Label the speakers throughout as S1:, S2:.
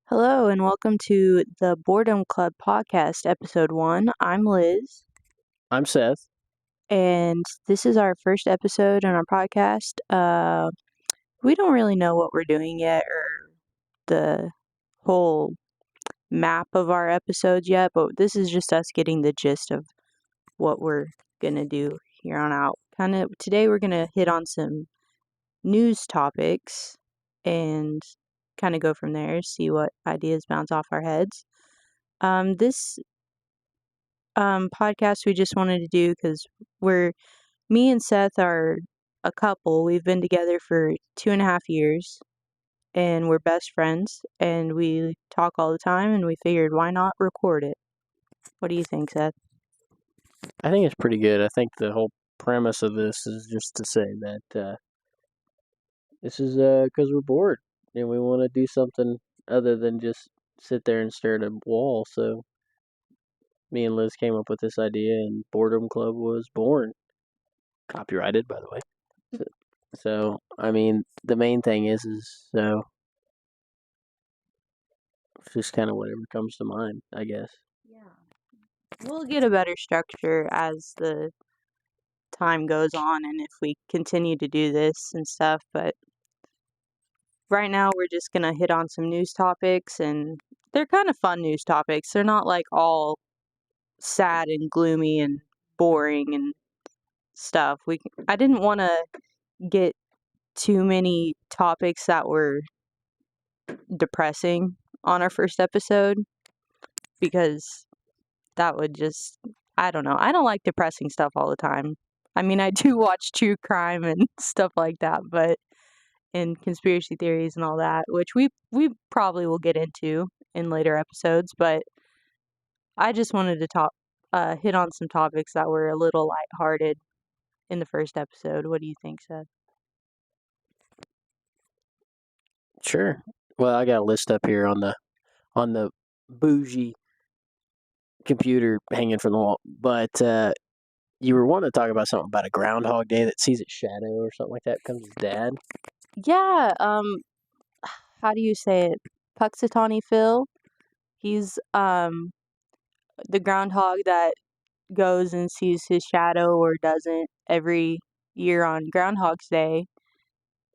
S1: Hello and welcome to the Boredom Club podcast, episode 1. I'm Liz,
S2: I'm Seth.
S1: and this is our first episode on our podcast. We don't really know what we're doing yet or the whole map of our episodes yet, but this is just us getting the gist of what we're going to do here on out. Today we're going to hit on some news topics and kind of go from there, see what ideas bounce off our heads. This podcast we just wanted to do because me and Seth are a couple. We've been together for 2.5 years and we're best friends and we talk all the time and we figured why not record it? What do you think, Seth?
S2: I think it's pretty good. I think the whole premise of this is just to say that this is because we're bored and we want to do something other than just sit there and stare at a wall. So me and Liz came up with this idea, and Boredom Club was born. Copyrighted, by the way. So I mean, the main thing is so just kind of whatever comes to mind, I guess.
S1: Yeah. We'll get a better structure as the time goes on and if we continue to do this and stuff, but right now we're just going to hit on some news topics and they're kind of fun news topics. They're not like all sad and gloomy and boring and stuff. I didn't want to get too many topics that were depressing on our first episode because that would just, I don't know. I don't like depressing stuff all the time. I mean, I do watch true crime and stuff like that, but and conspiracy theories and all that, which we probably will get into in later episodes, but I just wanted to hit on some topics that were a little lighthearted in the first episode. What do you think, Seth?
S2: Sure. Well, I got a list up here on the bougie computer hanging from the wall, but you were wanting to talk about something about a Groundhog Day that sees its shadow or something like that. Becomes his dad.
S1: Yeah, how do you say it? Puxatawny Phil. He's the groundhog that goes and sees his shadow or doesn't every year on Groundhog's Day.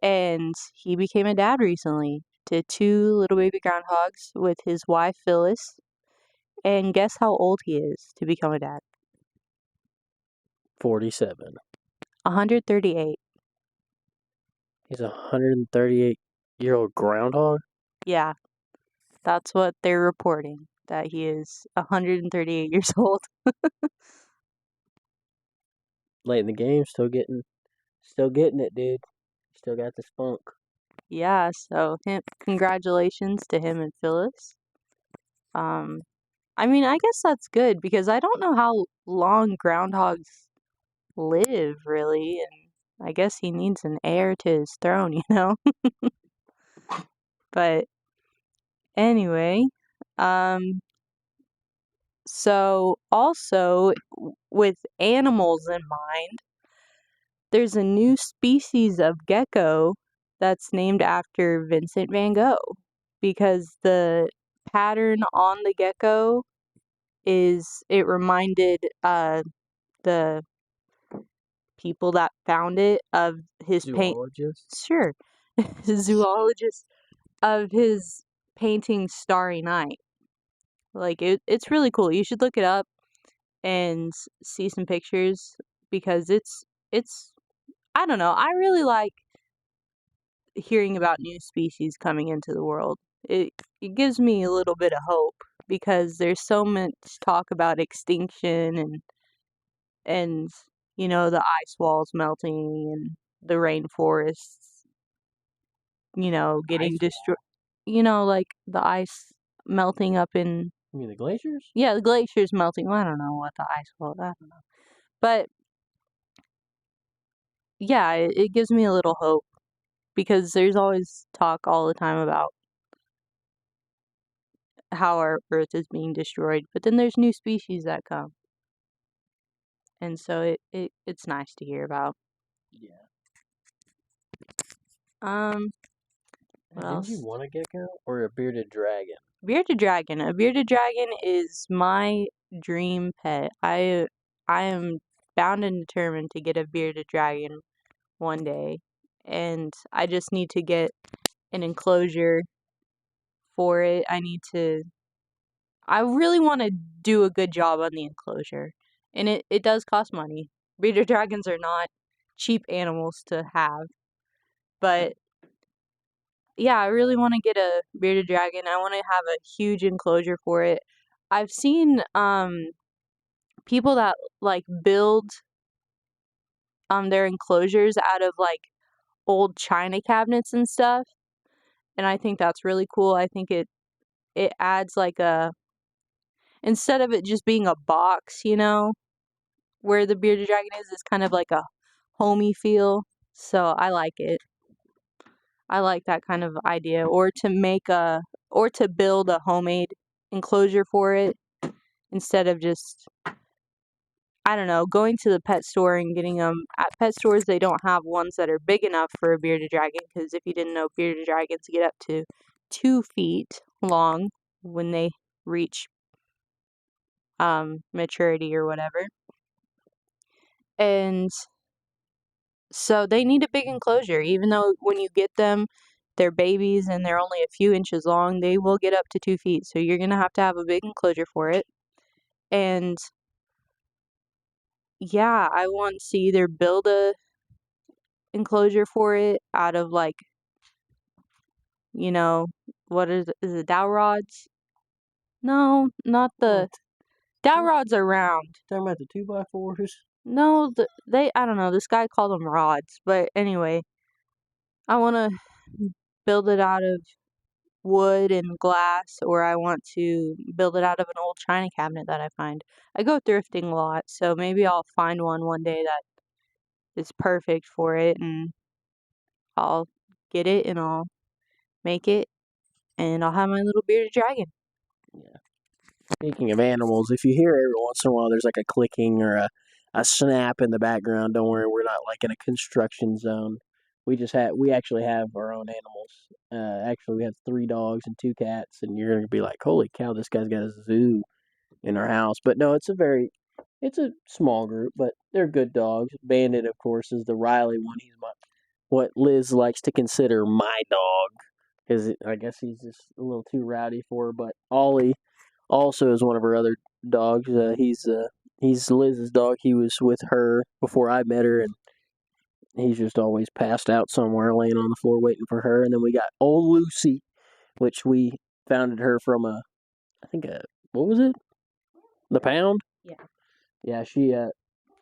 S1: And he became a dad recently to 2 little baby groundhogs with his wife Phyllis. And guess how old he is to become a dad?
S2: 47.
S1: 138.
S2: He's a 138-year-old groundhog.
S1: Yeah, that's what they're reporting, that he is 138 years old.
S2: Late in the game, still getting it, dude. Still got the spunk.
S1: Yeah, so congratulations to him and Phyllis. I mean, I guess that's good because I don't know how long groundhogs live, really, and I guess he needs an heir to his throne, you know? But anyway, so also with animals in mind, there's a new species of gecko that's named after Vincent van Gogh because the pattern on the gecko it reminded the people that found it of his
S2: Zoologist.
S1: Sure. Zoologist of his painting Starry Night. Like it's really cool. You should look it up and see some pictures because it's I don't know. I really like hearing about new species coming into the world. It gives me a little bit of hope because there's so much talk about extinction and the ice walls melting and the rainforests getting destroyed. Like the ice melting up in.
S2: You mean the glaciers?
S1: Yeah, the glaciers melting. Well, I don't know what the ice wall. I don't know, but yeah, it gives me a little hope because there's always talk all the time about how our Earth is being destroyed, but then there's new species that come, and so it's nice to hear about.
S2: Yeah.
S1: Um, What
S2: Didn't you
S1: else?
S2: want a gecko or a bearded dragon?
S1: Bearded dragon. A bearded dragon is my dream pet. I am bound and determined to get a bearded dragon one day, and I just need to get an enclosure for it. I really want to do a good job on the enclosure, and it does cost money. Bearded dragons are not cheap animals to have, but yeah, I really want to get a bearded dragon. I want to have a huge enclosure for it. I've seen people that like build their enclosures out of like old china cabinets and stuff, and I think that's really cool. I think it adds like a instead of it just being a box, where the bearded dragon is, it's kind of like a homey feel. So I like it. I like that kind of idea. Or to build a homemade enclosure for it instead of just I don't know, going to the pet store and getting them at pet stores. They don't have ones that are big enough for a bearded dragon because if you didn't know, bearded dragons get up to 2 feet long when they reach maturity or whatever. And so they need a big enclosure, even though when you get them, they're babies and they're only a few inches long, they will get up to 2 feet. So you're gonna have to have a big enclosure for it. And yeah, I want to either build a enclosure for it out of like, you know, is it dowel rods? No, not the
S2: What?
S1: dowel
S2: What?
S1: rods are round.
S2: Talking about the 2x4s?
S1: No, I don't know. This guy called them rods, but anyway, I want to build it out of wood and glass, or I want to build it out of an old china cabinet that I find. I go thrifting a lot, so maybe I'll find one day that is perfect for it, and I'll get it and I'll make it, and I'll have my little bearded dragon.
S2: Yeah. Speaking of animals, if you hear every once in a while there's like a clicking or a snap in the background, don't worry, we're not like in a construction zone. We actually have our own animals. Actually, we have 3 dogs and 2 cats, and you're gonna be like, holy cow, this guy's got a zoo in our house. But no, it's a small group, but they're good dogs. Bandit, of course, is the Riley one. He's what Liz likes to consider my dog because I guess he's just a little too rowdy for her. But Ollie also is one of her other dogs. He's Liz's dog. He was with her before I met her, and he's just always passed out somewhere, laying on the floor waiting for her. And then we got old Lucy, which we founded her from I think what was it? The Pound.
S1: Yeah.
S2: Yeah,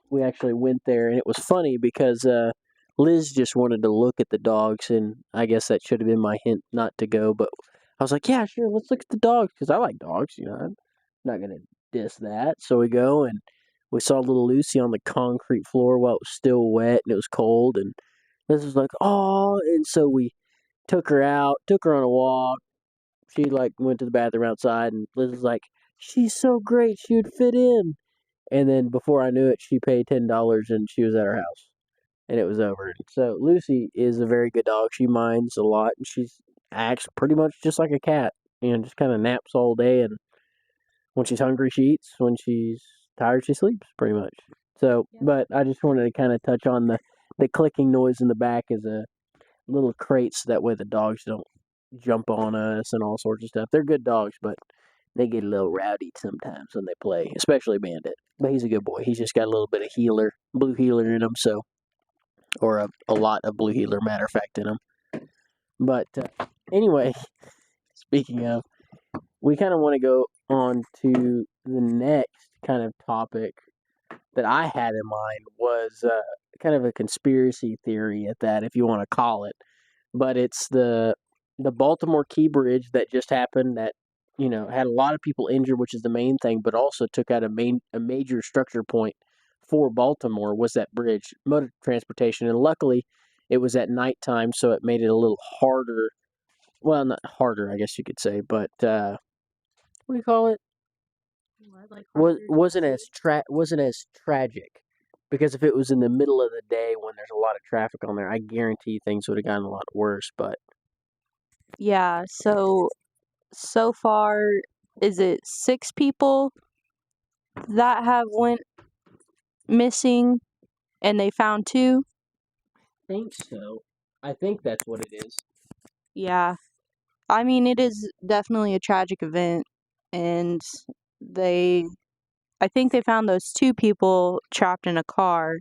S2: we actually went there, and it was funny because Liz just wanted to look at the dogs, and I guess that should have been my hint not to go. But I was like, yeah, sure, let's look at the dogs because I like dogs. I'm not gonna diss that. So we go, and we saw little Lucy on the concrete floor while it was still wet and it was cold, and Liz was like, oh, and so we took her out, took her on a walk. She like went to the bathroom outside, and Liz was like, she's so great, she would fit in. And then before I knew it, she paid $10 and she was at our house, and it was over. So Lucy is a very good dog. She minds a lot, and she's acts pretty much just like a cat. Just kind of naps all day, and when she's hungry, she eats. When she's tired, she sleeps. Pretty much. So,
S1: Yep.
S2: but I just wanted to kind of touch on the clicking noise in the back as a little crate, so that way the dogs don't jump on us and all sorts of stuff. They're good dogs, but they get a little rowdy sometimes when they play, especially Bandit. But he's a good boy. He's just got a little bit of blue healer in him, so or a lot of blue healer, matter of fact, in him. But anyway, speaking of, we kind of want to go on to the next kind of topic that I had in mind was kind of a conspiracy theory at that, if you want to call it. But it's the Baltimore Key Bridge that just happened that had a lot of people injured, which is the main thing, but also took out a major structure point for Baltimore was that bridge, motor transportation, and luckily it was at nighttime, so it made it a little harder. Well, not harder, I guess you could say, but what do you call it?
S1: Like harder
S2: Wasn't as tragic because if it was in the middle of the day when there's a lot of traffic on there, I guarantee things would have gotten a lot worse. But
S1: Yeah, so far, is it 6 people that have went missing and they found two?
S2: Think so. I think that's what it is.
S1: Yeah. I mean, it is definitely a tragic event, and they I think they found those 2 people trapped in a car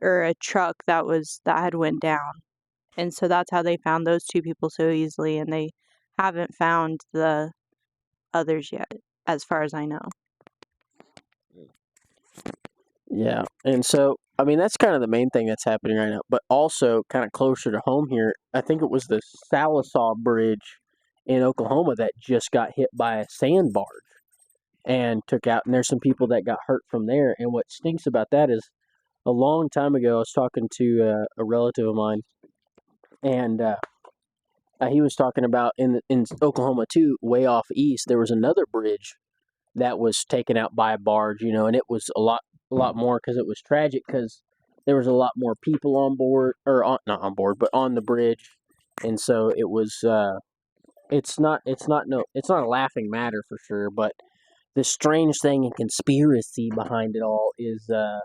S1: or a truck that had went down. And so that's how they found those 2 people so easily, and they haven't found the others yet, as far as I know.
S2: Yeah, and so I mean that's kind of the main thing that's happening right now. But also, kind of closer to home here, I think it was the Salisaw Bridge in Oklahoma that just got hit by a sand barge and took out. And there's some people that got hurt from there. And what stinks about that is, a long time ago, I was talking to a relative of mine, and he was talking about in Oklahoma too, way off east, there was another bridge that was taken out by a barge, and it was a lot more because it was tragic because there was a lot more people on board or not on board, but on the bridge, and so it was. It's not a laughing matter for sure, but the strange thing and conspiracy behind it all is the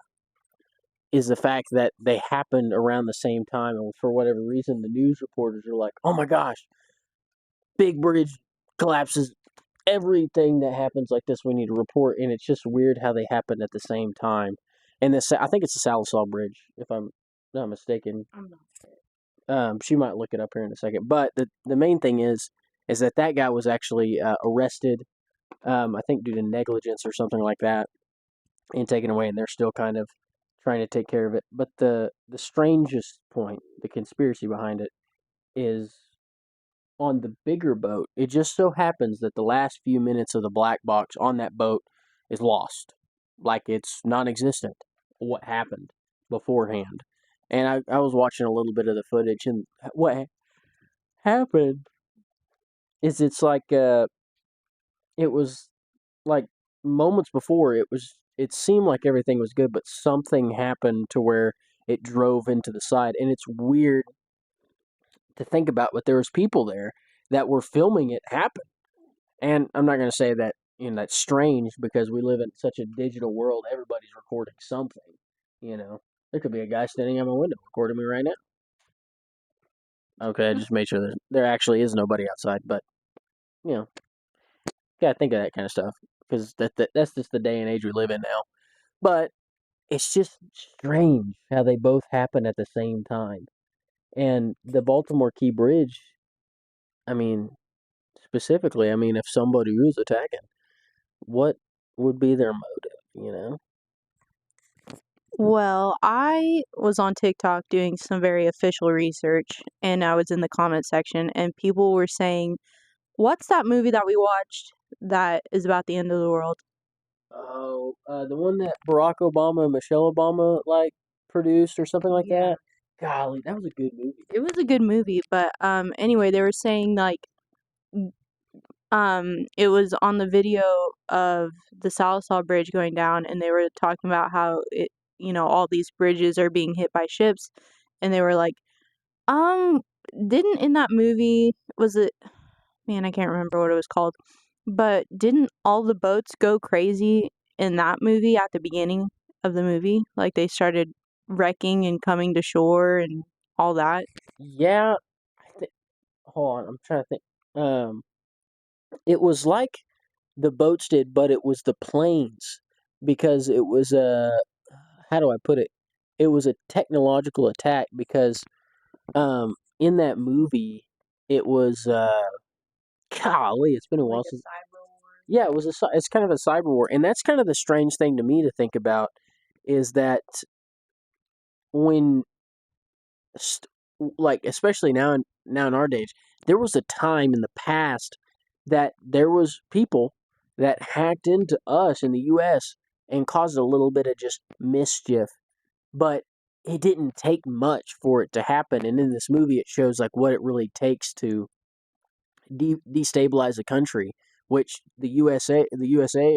S2: fact that they happened around the same time, and for whatever reason, the news reporters are like, "Oh my gosh, big bridge collapses, everything that happens like this we need to report," and it's just weird how they happen at the same time. And I think it's the Salisaw Bridge, if I'm not mistaken.
S1: I'm not.
S2: She might look it up here in a second. But the main thing is that guy was actually arrested. I think due to negligence or something like that, and taken away, and they're still kind of trying to take care of it. But the strangest point, the conspiracy behind it, is on the bigger boat. It just so happens that the last few minutes of the black box on that boat is lost, like it's non-existent. What happened beforehand? And I was watching a little bit of the footage, and what happened is it was like moments before it seemed like everything was good, but something happened to where it drove into the side, and it's weird to think about, but there was people there that were filming it happen. And I'm not going to say that that's strange because we live in such a digital world. Everybody's recording something. You know, there could be a guy standing at my window recording me right now. Okay, I just made sure there actually is nobody outside, but you know, gotta think of that kind of stuff because that's just the day and age we live in now. But it's just strange how they both happen at the same time. And the Baltimore Key Bridge, I mean, specifically, I mean, if somebody was attacking, what would be their motive?
S1: Well, I was on TikTok doing some very official research, and I was in the comment section, and people were saying, "What's that movie that we watched that is about the end of the world?"
S2: Oh, the one that Barack Obama and Michelle Obama like produced or something like
S1: Yeah.
S2: that. Golly, that was a good movie.
S1: It was a good movie, but anyway, they were saying like it was on the video of the Salisaw Bridge going down, and they were talking about how all these bridges are being hit by ships, and they were like, um, didn't in that movie was it? Man, I can't remember what it was called, but didn't all the boats go crazy in that movie at the beginning of the movie? Like they started wrecking and coming to shore and all that.
S2: Yeah, hold on, I'm trying to think. Um, it was like the boats did, but it was the planes because it was a how do I put it? It was a technological attack because in that movie it was golly, it's been a while since. Yeah, it's kind of a cyber war, and that's kind of the strange thing to me to think about is that when st- like especially now in our days, there was a time in the past that there was people that hacked into us in the US and caused a little bit of just mischief, but it didn't take much for it to happen. And in this movie it shows like what it really takes to destabilize a country, which the USA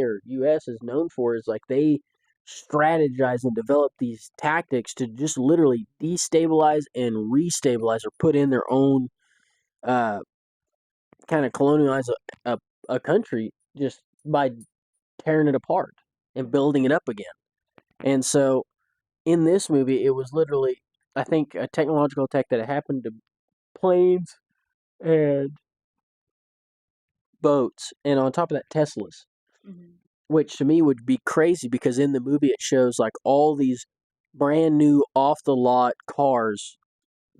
S2: or US is known for, is like they strategize and develop these tactics to just literally destabilize and restabilize or put in their own uh, kind of colonize a country just by tearing it apart and building it up again. And so in this movie, it was literally, I think, a technological attack that happened to planes and boats, and on top of that, Teslas,
S1: Mhm.
S2: which to me would be crazy because in the movie it shows like all these brand new off the lot cars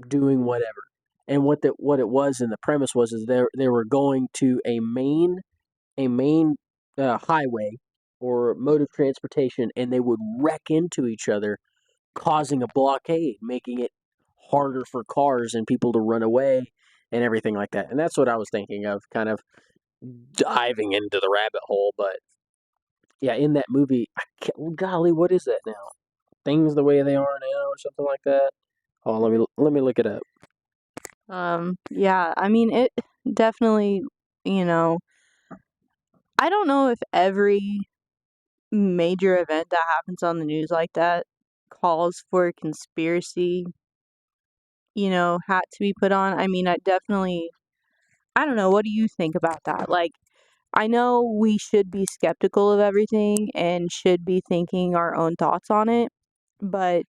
S2: doing whatever. And what it was in the premise was is they were going to a main highway or mode of transportation, and they would wreck into each other, causing a blockade, making it harder for cars and people to run away and everything like that. And that's what I was thinking of, kind of diving into the rabbit hole. But yeah, in that movie, golly, what is that now? Things the way they are now, or something like that. Oh, let me look it up.
S1: Yeah, I mean, it definitely, you know, I don't know if every major event that happens on the news like that calls for a conspiracy, hat to be put on. I mean, I don't know, what do you think about that? Like, I know we should be skeptical of everything and should be thinking our own thoughts on it, but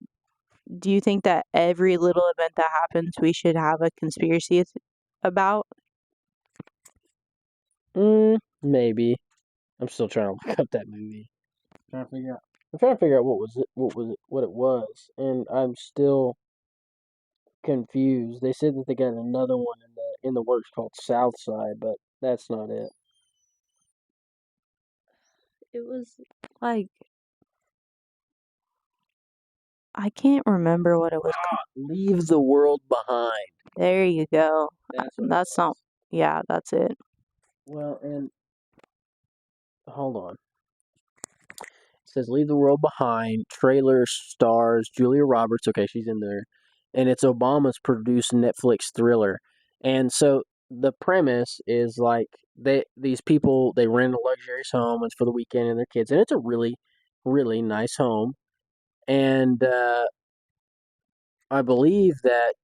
S1: do you think that every little event that happens we should have a conspiracy about?
S2: Maybe. I'm still trying to look up that movie. I'm trying to figure out what it was, and I'm still confused. They said that they got another one in the works called Southside, but that's not it.
S1: It was like I can't remember what it was called.
S2: Leave the World Behind.
S1: There you go.
S2: That's what it
S1: That's not
S2: was.
S1: yeah, that's it.
S2: Well, and hold on. It says Leave the World Behind. Trailer stars Julia Roberts. Okay, she's in there. And it's Obama's produced Netflix thriller. And so the premise is like these people they rent a luxurious home. It's for the weekend and their kids, and it's a really really nice home. And I believe that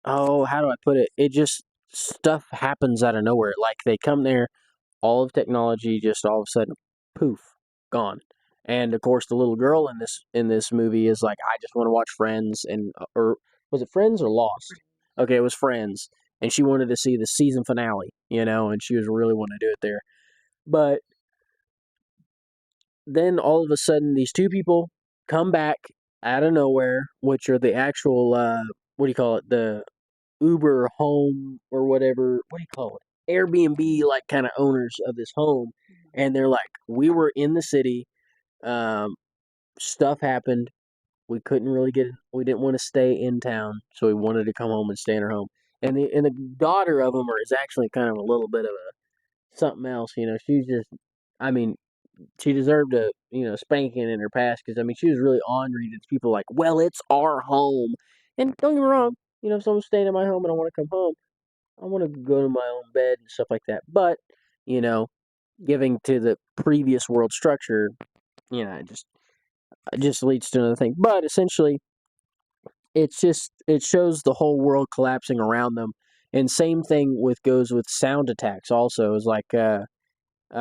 S2: how do I put it? It just stuff happens out of nowhere. Like they come there, all of technology just all of a sudden, poof, gone. And of course, the little girl in this movie is like, I just want to watch Friends, and or was it Friends or Lost? Okay, it was Friends, and she wanted to see the season finale, and she was really wanting to do it there. But then all of a sudden, these two people come back out of nowhere, which are the actual what do you call it? The Uber home or whatever. What do you call it? Airbnb like kind of owners of this home, and they're like, we were in the city. Um, Stuff happened. We couldn't really get. We didn't want to stay in town, so we wanted to come home and stay in our home. And the daughter of them is actually kind of a little bit of a something else. She's just. I mean, she deserved a spanking in her past because I mean she was really ornery to people like, well, it's our home, and don't get me wrong, if someone's staying in my home and I want to come home, I want to go to my own bed and stuff like that. But you know, giving to the previous world structure, it just leads to another thing. But essentially, it shows the whole world collapsing around them, and same thing goes with sound attacks. Also, is like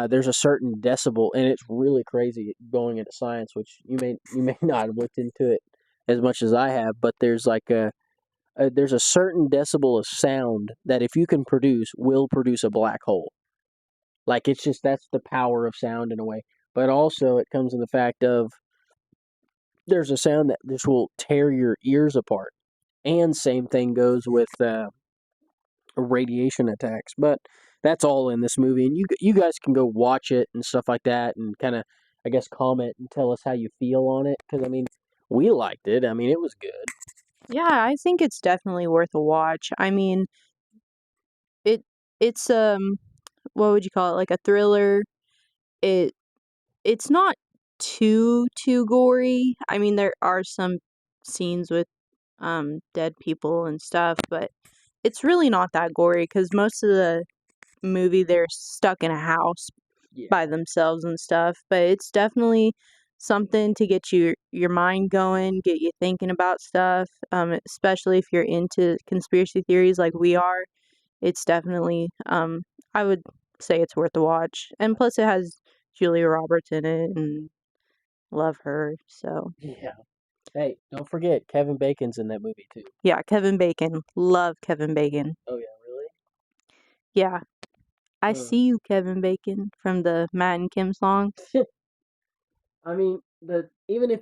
S2: there's a certain decibel, and it's really crazy going into science, which you may not have looked into it as much as I have. But there's a certain decibel of sound that if you can produce, will produce a black hole. Like it's just that's the power of sound in a way. But also it comes in the fact of there's a sound that just will tear your ears apart. And same thing goes with radiation attacks. But that's all in this movie, and you guys can go watch it and stuff like that, and kind of I guess comment and tell us how you feel on it. Because I mean, we liked it. I mean, it was good.
S1: Yeah, I think it's definitely worth a watch. I mean, it it's what would you call it? Like a thriller. It it's not too gory. I mean, there are some scenes with dead people and stuff, but it's really not that gory because most of the movie they're stuck in a house
S2: Yeah.
S1: by themselves and stuff. But it's definitely something to get your mind going, get you thinking about stuff. Especially if you're into conspiracy theories like we are. It's definitely I would say it's worth a watch. And plus it has Julia Roberts in it and love her. So,
S2: Yeah. Hey, don't forget Kevin Bacon's in that movie too.
S1: yeah, Kevin Bacon. Love Kevin Bacon.
S2: Oh yeah, really?
S1: Yeah. I
S2: Uh,
S1: see you, Kevin Bacon from the Matt and Kim song.
S2: I mean, the even if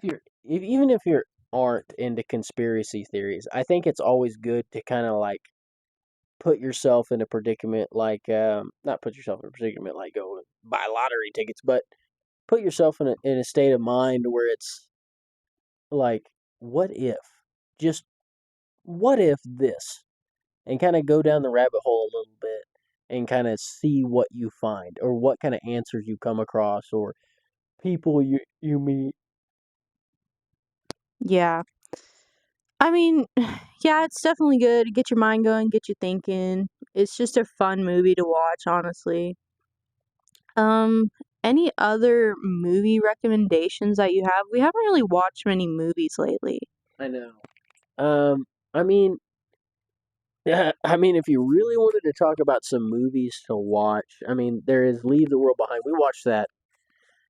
S2: you aren't into conspiracy theories, I think it's always good to kind of like put yourself in a predicament, like not put yourself in a predicament like go and buy lottery tickets, but put yourself in a state of mind where it's like, what if, just what if this, and kind of go down the rabbit hole a little bit and kind of see what you find or what kind of answers you come across or people you meet.
S1: Yeah. I mean, yeah, it's definitely good. Get your mind going, get you thinking. It's just a fun movie to watch, honestly. Um, any other movie recommendations that you have? We haven't really watched many movies lately.
S2: I know. I mean, I mean, if you really wanted to talk about some movies to watch, I mean, there is Leave the World Behind. We watched that,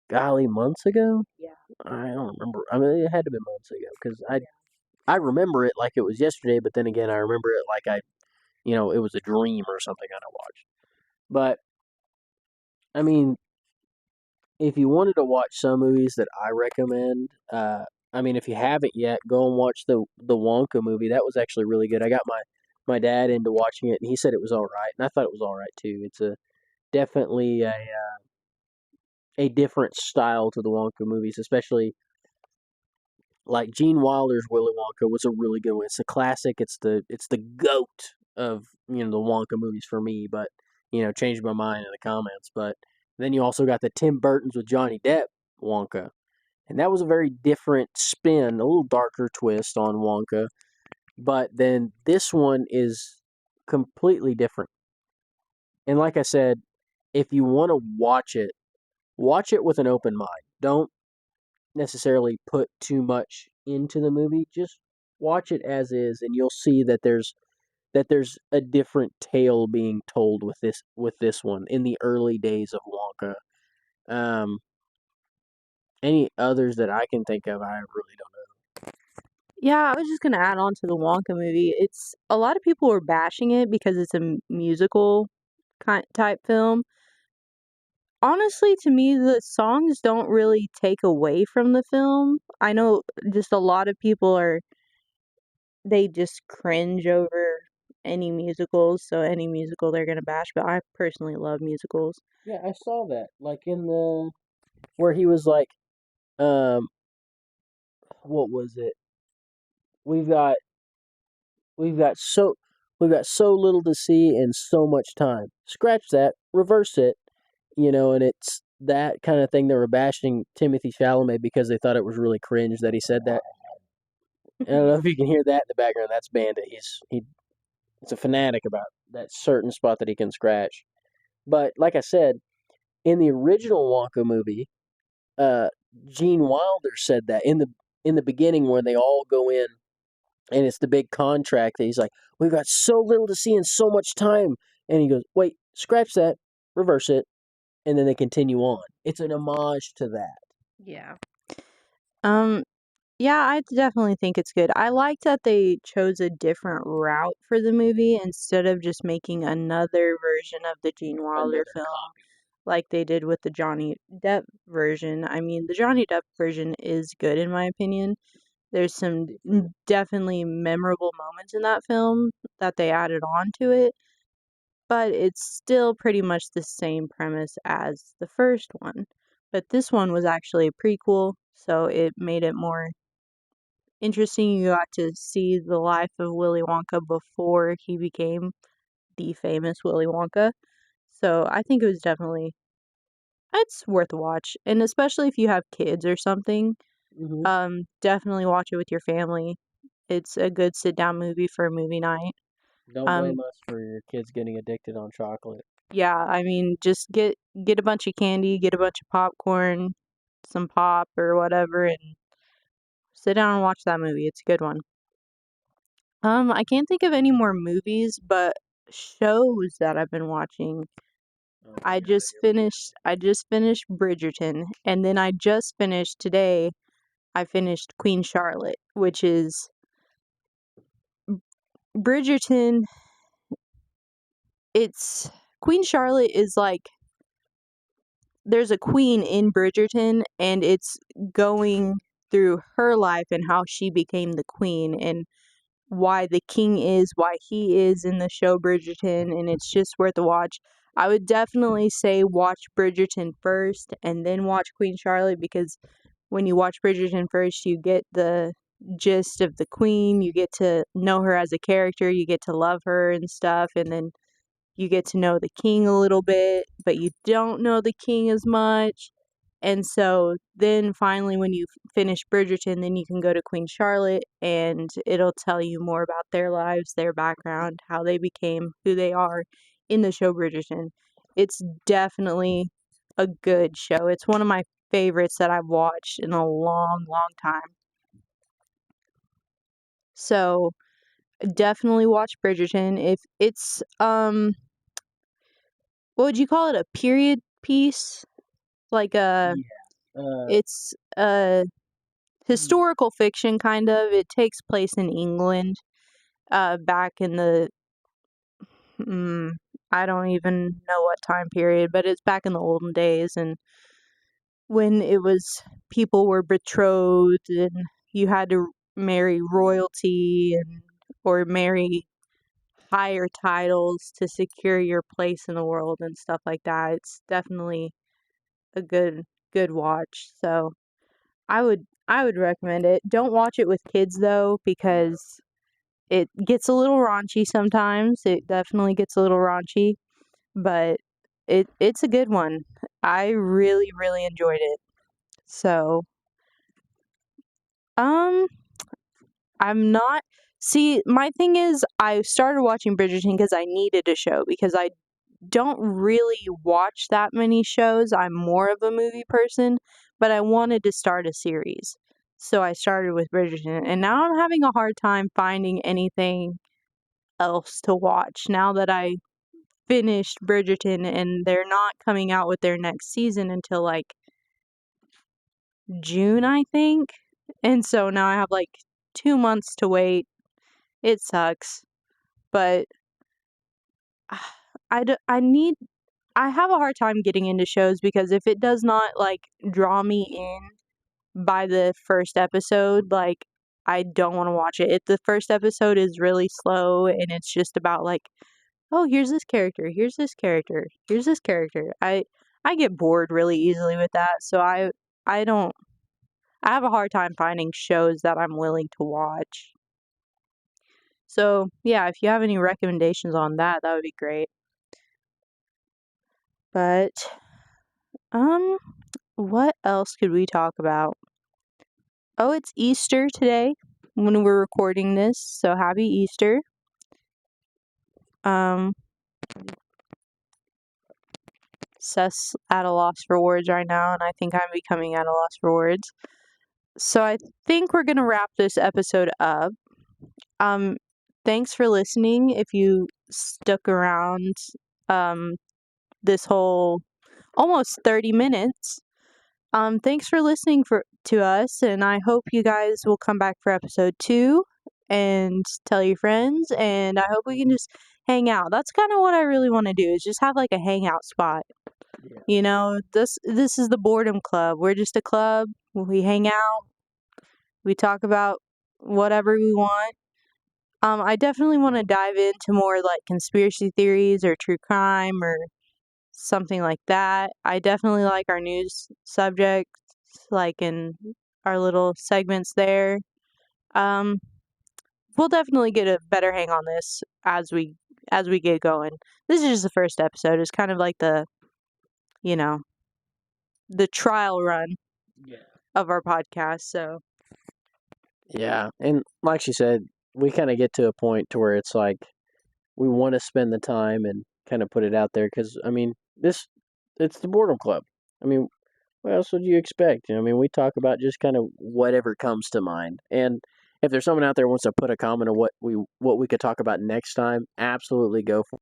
S2: golly, months ago.
S1: Yeah.
S2: I don't remember. I mean, it had to be months ago because I remember it like it was yesterday, but then again, I remember it like it was a dream or something I watched. But I mean, if you wanted to watch some movies that I recommend, I mean, if you haven't yet, go and watch the Wonka movie. That was actually really good. I got my dad into watching it, and he said it was all right, and I thought it was all right too. It's a definitely a different style to the Wonka movies, especially like Gene Wilder's Willy Wonka was a really good one. It's a classic. It's the goat of the Wonka movies for me, but changed my mind in the comments. But then you also got the Tim Burton's with Johnny Depp Wonka, and that was a very different spin, a little darker twist on Wonka. But then this one is completely different. And like I said, if you want to watch it with an open mind. Don't necessarily put too much into the movie. Just watch it as is, and you'll see that there's a different tale being told with this one in the early days of Wonka. Um, any others that I can think of, I really don't
S1: Yeah, I was just gonna add on to the Wonka movie. It's a lot of people are bashing it because it's a musical kind type film. Honestly, to me, the songs don't really take away from the film. I know just a lot of people they just cringe over any musicals, so any musical they're gonna bash, but I personally love musicals.
S2: know. Yeah, I saw that. Like in the where he was like, um, what was it? We've got we've got so we've got so little to see and so much time. Scratch that, reverse it, and it's that kind of thing. They were bashing Timothy Chalamet because they thought it was really cringe that he said that. I don't know if you can hear that in the background. That's Bandit. He's a fanatic about that certain spot that he can scratch. But like I said, in the original Wonka movie, uh, Gene Wilder said that in the beginning when they all go in and it's the big contract that he's like, we've got so little to see and so much time, and he goes, wait, scratch that, reverse it, and then they continue on. It's an homage to that.
S1: Yeah. Um, yeah, I definitely think it's good. I like that they chose a different route for the movie instead of just making another version of the Gene Wilder
S2: Another
S1: film
S2: copy.
S1: like they did with the Johnny Depp version. I mean, the Johnny Depp version is good in my opinion. There's some definitely memorable moments in that film that they added on to it, but it's still pretty much the same premise as the first one. But this one was actually a prequel, so it made it more interesting. You got to see the life of Willy Wonka before he became the famous Willy Wonka. So I think it was definitely it's worth a watch, and especially if you have kids or something,
S2: Hmm.
S1: definitely watch it with your family. It's a good sit down movie for a movie night.
S2: Don't
S1: Um,
S2: blame us for your kids getting addicted on chocolate.
S1: yeah, I mean, just get a bunch of candy, get a bunch of popcorn, some pop or whatever and sit down and watch that movie. It's a good one. I can't think of any more movies, but shows that I've been watching.
S2: Oh my god, here we go.
S1: I just finished Bridgerton, and then I just finished today. I finished Queen Charlotte, which is Bridgerton. It's Queen Charlotte is like there's a queen in Bridgerton, and it's going through her life and how she became the queen and why the king is why he is in the show Bridgerton, and it's just worth a watch. I would definitely say watch Bridgerton first and then watch Queen Charlotte because when you watch Bridgerton first, you get the gist of the queen, you get to know her as a character, you get to love her and stuff, and then you get to know the king a little bit, but you don't know the king as much. And so then finally, when you finish Bridgerton, then you can go to Queen Charlotte and it'll tell you more about their lives, their background, how they became who they are in the show Bridgerton. It's definitely a good show. It's one of my favorites that I've watched in a long, long time. So definitely watch Bridgerton. If it's what would you call it? A period piece? Like a
S2: Yeah.
S1: it's a
S2: Hmm.
S1: historical fiction kind of. It takes place in England back in the mm, I don't even know what time period, but it's back in the olden days and when it was people were betrothed and you had to marry royalty and or marry higher titles to secure your place in the world and stuff like that. It's definitely a good watch. So I would recommend it. Don't watch it with kids though
S2: No.
S1: because it gets a little raunchy sometimes. It definitely gets a little raunchy, but it's a good one. I really really enjoyed it. So, um I'm not see, my thing is I started watching Bridgerton because I needed a show because I don't really watch that many shows. I'm more of a movie person, but I wanted to start a series. So I started with Bridgerton, and now I'm having a hard time finding anything else to watch now that I finished Bridgerton and they're not coming out with their next season until like June, I think. And so now I have like 2 months to wait. It sucks, but I need I have a hard time getting into shows because if it does not like draw me in by the first episode, like I don't want to watch it. If the first episode is really slow and it's just about like, oh, here's this character, here's this character, here's this character. I get bored really easily with that. So I don't I have a hard time finding shows that I'm willing to watch. So, yeah, if you have any recommendations on that, that would be great. But um what else could we talk about? Oh, it's Easter today when we're recording this, so happy Easter. Um, Seth's at a loss for words right now, and I think I'm becoming at a loss for words. So I think we're gonna wrap this episode up. Um, Thanks for listening. If you stuck around, um, this whole almost 30 minutes. Thanks for listening to us, and I hope you guys will come back for episode 2 and tell your friends, and I hope we can just hang out. That's kind of what I really want to do is just have like a hangout spot.
S2: Yeah.
S1: You know, this is the Boredom Club. We're just a club. We hang out. We talk about whatever we want. I definitely want to dive into more like conspiracy theories or true crime or something like that. I definitely like our news subjects, like in our little segments there. Um, we'll definitely get a better hang on this as we get going. This is just the first episode. It's kind of like you know, the trial run
S2: Yeah.
S1: of our podcast. So,
S2: Yeah, and like she said, we kind of get to a point to where it's like we want to spend the time and kind of put it out there because I mean this it's the Boredom Club. I mean What else would you expect? I mean, we talk about just kind of whatever comes to mind. And if there's someone out there who wants to put a comment on what we could talk about next time, absolutely go for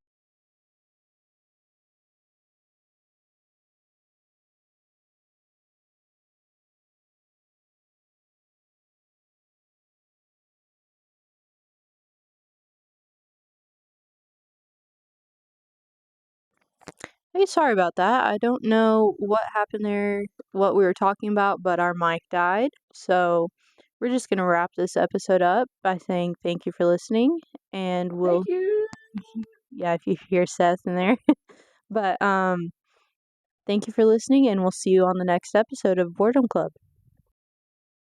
S1: Hey, sorry about that. I don't know what happened there, what we were talking about, but our mic died. So we're just going to wrap this episode up by saying thank you for listening. And
S2: Thank
S1: we'll,
S2: you.
S1: yeah, if you hear Seth in there. But thank you for listening, and we'll see you on the next episode of Boredom Club.